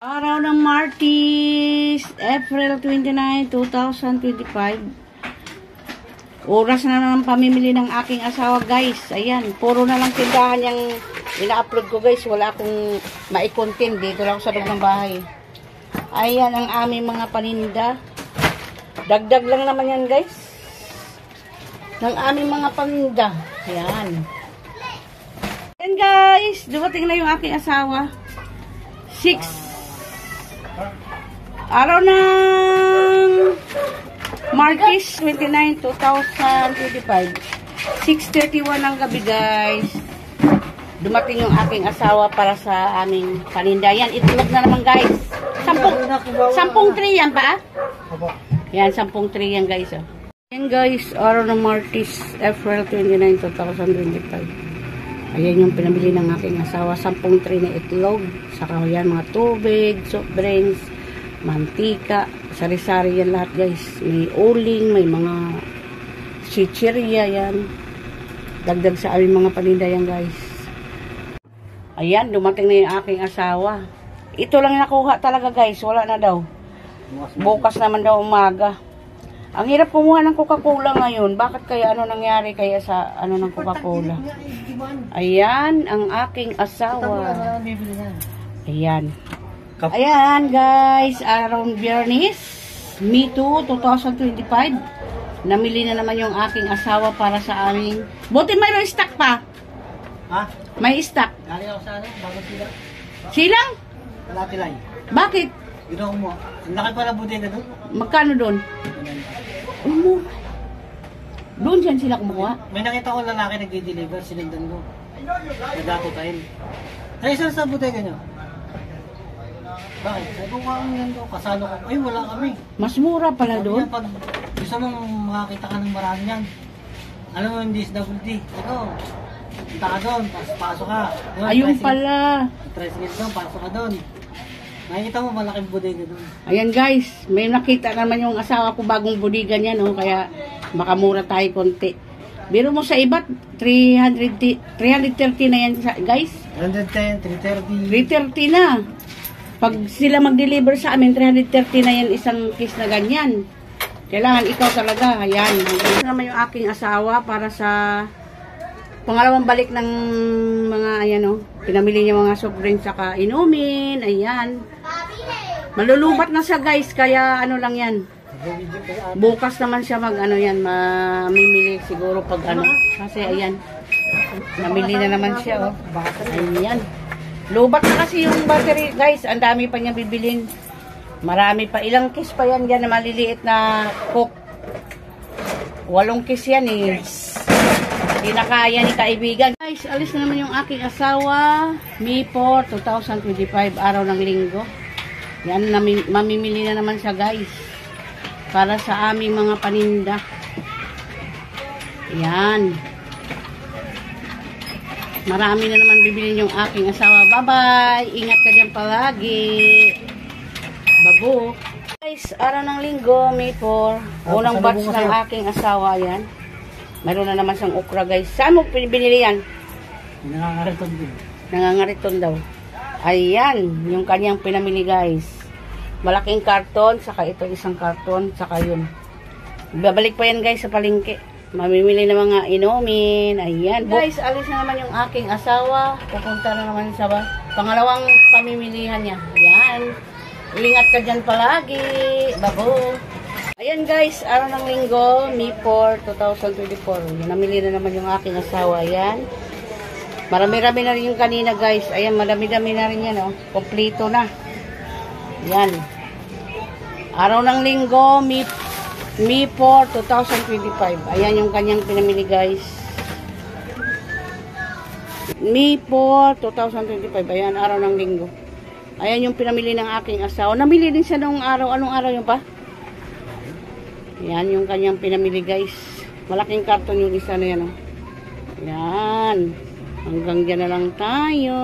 Araw ng Martes, April 29, 2025. Oras na naman pamimili ng aking asawa, guys. Ayan, puro na lang tindahan yung ina-upload ko, guys. Wala akong maikontin. Dito lang sa loob ng bahay. Ayan ang aming mga paninda. Dagdag lang naman yan, guys. Ng aming mga paninda. Ayan. Ayan, guys. Dumating na yung aking asawa. 6. Araw ng Martes 29, 2025. 6:31 ng gabi, guys. Dumating yung aking asawa para sa aming paninda. Yan, itlog na naman, guys. 10 tray yan pa? Yan, 10 tray yan, guys. Oh. Yan, guys. Araw ng Martes, April 29, 2025. Ayan yung pinamili ng aking asawa. 10 tray na itlog. Saka yan, mga tubig, soft drinks, mantika, sari-sari yan lahat, guys. May uling, may mga chichirya yan. Dagdag sa aming mga paninda yan, guys. Ayan, dumating na yung aking asawa. Ito lang nakuha talaga, guys. Wala na daw. Bukas naman daw umaga. Ang hirap kumuha ng Coca-Cola ngayon. Bakit kaya ano nangyari kaya sa ano ng Coca-Cola? Ayan, ang aking asawa. Ayan. Ayan, guys. Araw Biyernes, May 2, 2025. Namili na naman yung aking asawa para sa aming... Buti mayroon stock pa. Ha? May stock. Galing ako sa ano, bago sila. Silang? Kalatilay. Bakit? Ginawa mo. Ang laki pala bodega doon. Magkano doon? Ano? Doon dyan sila kumukuha? May nakita ko lalaki nagdi-deliver, sinundan ko. Nagdato tayo. Ay, saan sa bodega nyo? Bakit? Ay, kung kang yan doon, kasalo ko. Ay, wala kami. Mas mura pala Sabi doon? niya, pag gusto mong makakita ka ng marami yan, alam mo yung DSWD. Ikaw, punta ka doon, pasok ka. Doon, Ayun pala. Tricycle doon, pasok ka doon. Nakikita mo malaking bodega doon. Ayan, guys, may nakita naman yung asawa ko bagong bodega niya, no? Kaya makamura tayo konti. Biro mo sa iba, 330 na yan, guys. 110, 330. 330 na. Pag sila mag-deliver sa amin, 330 na yan isang case na ganyan. Kailangan ikaw talaga. Ayan. Ito naman yung aking asawa para sa pangalawang balik ng mga, ayan o, pinamili niya mga soft drinks saka inumin. Ayan. Malulubat na siya, guys, kaya ano lang yan. Bukas naman siya ano yan, mamimili siguro pag ano. Kasi ayan, namili na naman siya, oh. Ayan. Lubat na kasi yung battery, guys. Ang dami pa niya bibilin. Marami pa. Ilang kiss pa yan dyan na maliliit na cook. 8 kiss yan, eh. Hindi na kaya ni kaibigan. Guys, alis na naman yung aking asawa. May 4, 2025, araw ng linggo. Yan, mamimili na naman siya, guys. Para sa aming mga paninda. Yan. Marami na naman bibilin yung aking asawa. Bye-bye! Ingat ka dyan palagi. Babo. Guys, araw ng linggo, May 4. Unang batch ng aking asawa, yan. Mayroon na naman siyang okra, guys. Saan mo binili yan? Nangangariton din. Nangangariton daw. Ayan, yung kanyang pinamili, guys. Malaking karton, saka ito isang karton, saka yun. Babalik pa yan, guys, sa palengke. Mamimili ng mga inumin. Ayan. Guys, alis na naman yung aking asawa. Pupunta na naman sa pangalawang pamimilihan niya. Ayan. Ingat ka dyan palagi. Babo. Ayan, guys. Araw ng linggo, May 4, 2024. Namili na naman yung aking asawa. Ayan. Marami-rami na rin yung kanina, guys. Ayan, madami-dami na rin yan, oh. Kompleto na. Ayan. Araw ng linggo, May 4, 2025. Ayan yung kanyang pinamili, guys. May 4, 2025. Ayan, araw ng linggo. Ayan yung pinamili ng aking asawa. Namili din siya nung araw. Anong araw yun pa? Ayan yung kanyang pinamili, guys. Malaking karton yung isa na yan, oh. Ayan. Hanggang dyan na lang tayo.